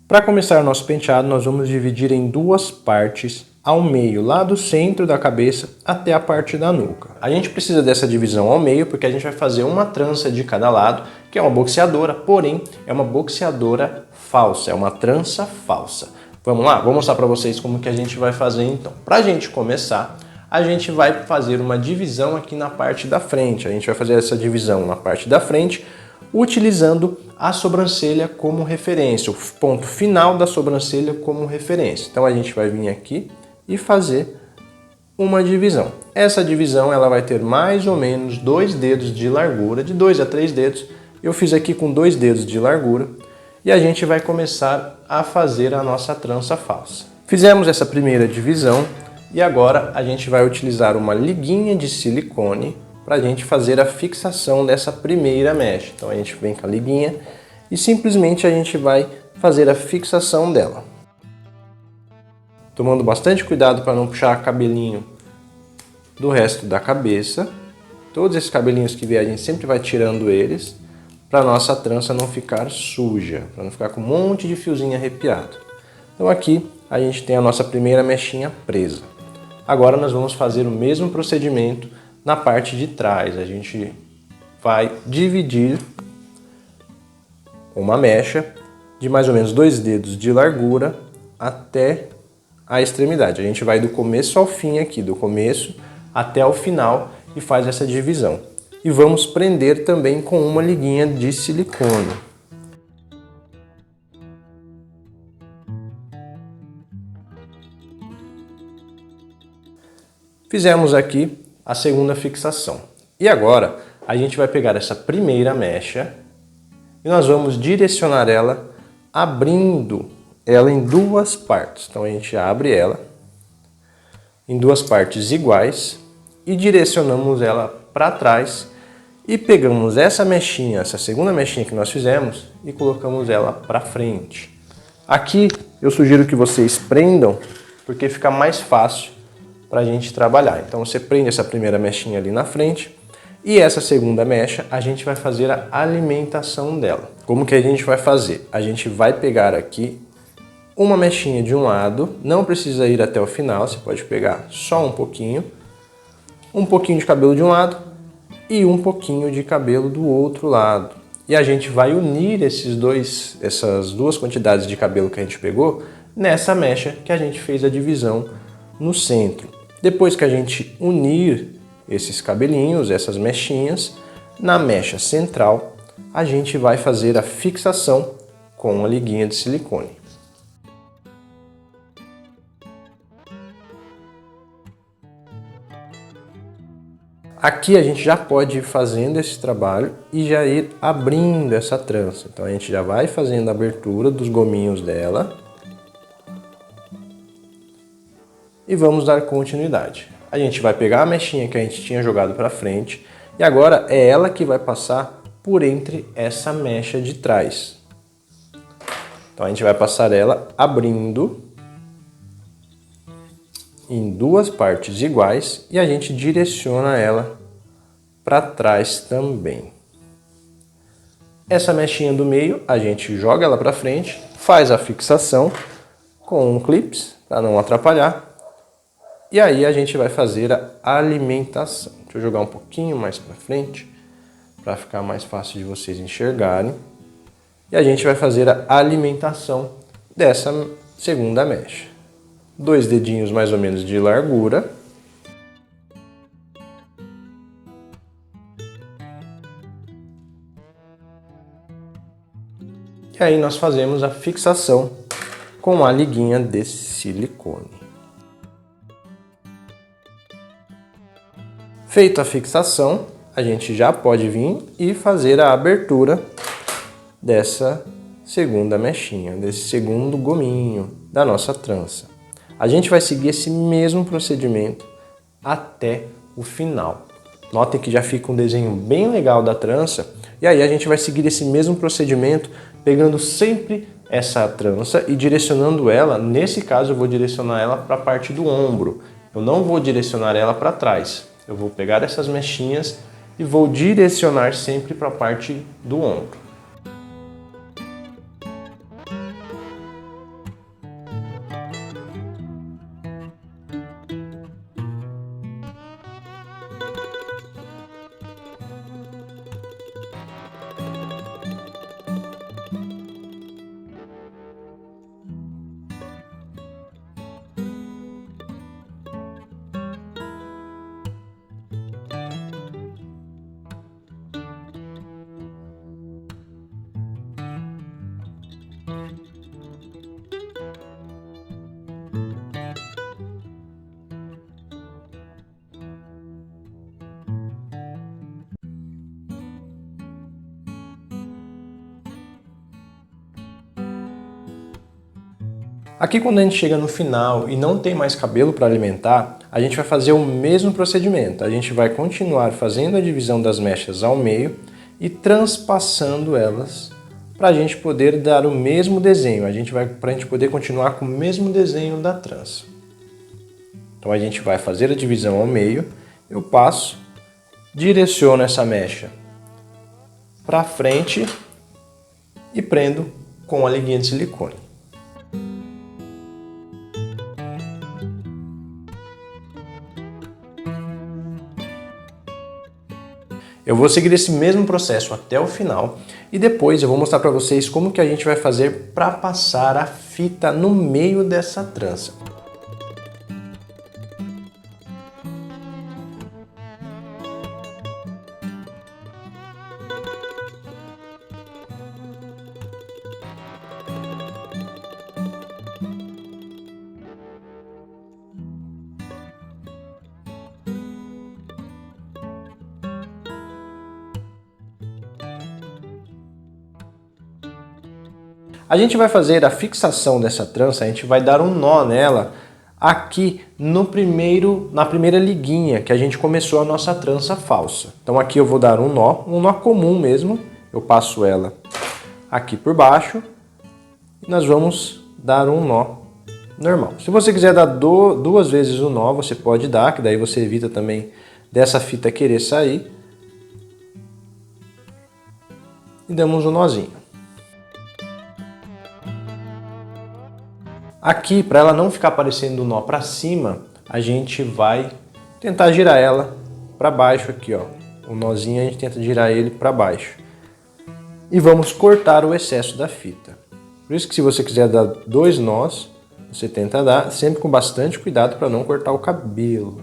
Para começar o nosso penteado, nós vamos dividir em duas partes ao meio, lá do centro da cabeça até a parte da nuca. A gente precisa dessa divisão ao meio porque a gente vai fazer uma trança de cada lado, que é uma boxeadora, porém é uma boxeadora falsa, é uma trança falsa. Vamos lá? Vou mostrar para vocês como que a gente vai fazer então. Para a gente começar, a gente vai fazer uma divisão aqui na parte da frente. A gente vai fazer essa divisão na parte da frente, utilizando a sobrancelha como referência, o ponto final da sobrancelha como referência. Então a gente vai vir aqui e fazer uma divisão. Essa divisão ela vai ter mais ou menos 2 dedos de largura, de 2 a 3 dedos. Eu fiz aqui com 2 dedos de largura e a gente vai começar a fazer a nossa trança falsa. Fizemos essa primeira divisão e agora a gente vai utilizar uma liguinha de silicone para a gente fazer a fixação dessa primeira mecha. Então a gente vem com a liguinha e simplesmente a gente vai fazer a fixação dela. Tomando bastante cuidado para não puxar cabelinho do resto da cabeça. Todos esses cabelinhos que vier a gente sempre vai tirando eles para a nossa trança não ficar suja, para não ficar com um monte de fiozinho arrepiado. Então aqui a gente tem a nossa primeira mechinha presa. Agora nós vamos fazer o mesmo procedimento na parte de trás. A gente vai dividir uma mecha de mais ou menos 2 dedos de largura até a extremidade. A gente vai do começo ao fim aqui, do começo até o final e faz essa divisão. E vamos prender também com uma liguinha de silicone. Fizemos aqui a segunda fixação. E agora a gente vai pegar essa primeira mecha e nós vamos direcionar ela abrindo ela em duas partes. Então a gente abre ela em duas partes iguais e direcionamos ela para trás e pegamos essa mechinha, essa segunda mechinha que nós fizemos e colocamos ela para frente. Aqui eu sugiro que vocês prendam porque fica mais fácil para a gente trabalhar. Então você prende essa primeira mechinha ali na frente e essa segunda mecha a gente vai fazer a alimentação dela. Como que a gente vai fazer? A gente vai pegar aqui uma mechinha de um lado, não precisa ir até o final, você pode pegar só um pouquinho de cabelo de um lado e um pouquinho de cabelo do outro lado. E a gente vai unir essas duas quantidades de cabelo que a gente pegou nessa mecha que a gente fez a divisão no centro. Depois que a gente unir esses cabelinhos, essas mechinhas, na mecha central, a gente vai fazer a fixação com a liguinha de silicone. Aqui a gente já pode ir fazendo esse trabalho e já ir abrindo essa trança. Então a gente já vai fazendo a abertura dos gominhos dela. E vamos dar continuidade. A gente vai pegar a mechinha que a gente tinha jogado para frente e agora é ela que vai passar por entre essa mecha de trás. Então a gente vai passar ela abrindo em duas partes iguais e a gente direciona ela para trás também. Essa mechinha do meio a gente joga ela para frente, faz a fixação com um clips para não atrapalhar. E aí a gente vai fazer a alimentação. Deixa eu jogar um pouquinho mais para frente, para ficar mais fácil de vocês enxergarem. E a gente vai fazer a alimentação dessa segunda mecha. 2 dedinhos mais ou menos de largura. E aí nós fazemos a fixação com a liguinha de silicone. Feita a fixação, a gente já pode vir e fazer a abertura dessa segunda mechinha, desse segundo gominho da nossa trança. A gente vai seguir esse mesmo procedimento até o final. Notem que já fica um desenho bem legal da trança e aí a gente vai seguir esse mesmo procedimento pegando sempre essa trança e direcionando ela, nesse caso eu vou direcionar ela para a parte do ombro. Eu não vou direcionar ela para trás. Eu vou pegar essas mechinhas e vou direcionar sempre para a parte do ombro. Aqui quando a gente chega no final e não tem mais cabelo para alimentar, a gente vai fazer o mesmo procedimento. A gente vai continuar fazendo a divisão das mechas ao meio e transpassando elas para a gente poder dar o mesmo desenho. Para a gente poder continuar com o mesmo desenho da trança. Então a gente vai fazer a divisão ao meio, eu passo, direciono essa mecha para frente e prendo com a liguinha de silicone. Eu vou seguir esse mesmo processo até o final e depois eu vou mostrar para vocês como que a gente vai fazer para passar a fita no meio dessa trança. A gente vai fazer a fixação dessa trança, a gente vai dar um nó nela aqui na primeira liguinha que a gente começou a nossa trança falsa. Então aqui eu vou dar um nó comum mesmo, eu passo ela aqui por baixo e nós vamos dar um nó normal. Se você quiser dar duas vezes o nó, você pode dar, que daí você evita também dessa fita querer sair. E damos um nozinho. Aqui, para ela não ficar aparecendo o nó para cima, a gente vai tentar girar ela para baixo aqui, ó. O nozinho a gente tenta girar ele para baixo. E vamos cortar o excesso da fita. Por isso que se você quiser dar 2 nós, você tenta dar sempre com bastante cuidado para não cortar o cabelo.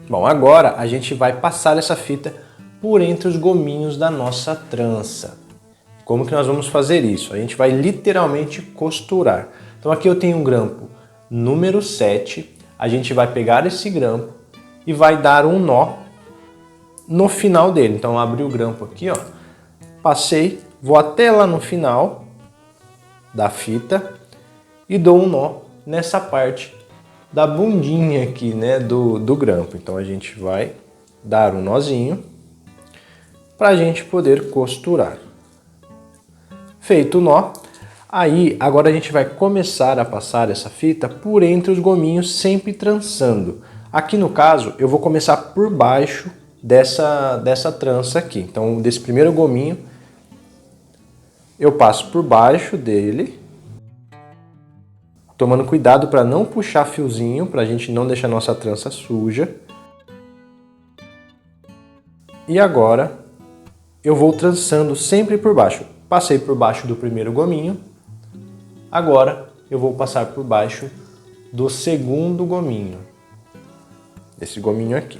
Bom, agora a gente vai passar essa fita por entre os gominhos da nossa trança. Como que nós vamos fazer isso? A gente vai literalmente costurar. Então aqui eu tenho um grampo número 7, a gente vai pegar esse grampo e vai dar um nó no final dele. Então abri o grampo aqui, ó, passei, vou até lá no final da fita e dou um nó nessa parte da bundinha aqui, né, do grampo. Então a gente vai dar um nozinho para a gente poder costurar. Feito o nó, aí agora a gente vai começar a passar essa fita por entre os gominhos, sempre trançando. Aqui no caso eu vou começar por baixo dessa trança aqui. Então desse primeiro gominho eu passo por baixo dele, tomando cuidado para não puxar fiozinho, para a gente não deixar nossa trança suja. E agora eu vou trançando sempre por baixo. Passei por baixo do primeiro gominho, agora eu vou passar por baixo do segundo gominho, esse gominho aqui.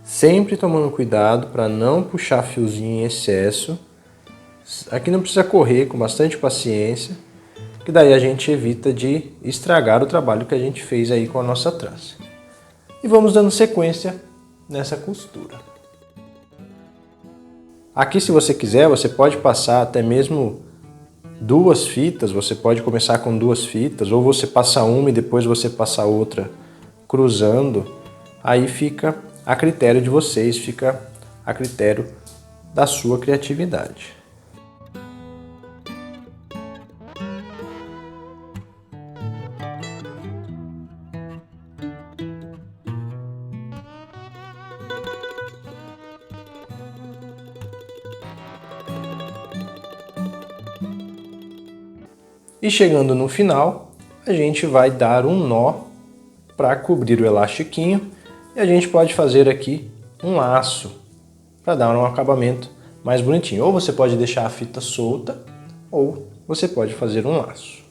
Sempre tomando cuidado para não puxar fiozinho em excesso. Aqui não precisa correr, com bastante paciência, que daí a gente evita de estragar o trabalho que a gente fez aí com a nossa trança. E vamos dando sequência nessa costura. Aqui, se você quiser, você pode passar até mesmo 2 fitas, você pode começar com 2 fitas, ou você passa uma e depois você passa outra cruzando. Aí fica a critério de vocês, fica a critério da sua criatividade. E chegando no final, a gente vai dar um nó para cobrir o elastiquinho e a gente pode fazer aqui um laço para dar um acabamento mais bonitinho. Ou você pode deixar a fita solta ou você pode fazer um laço.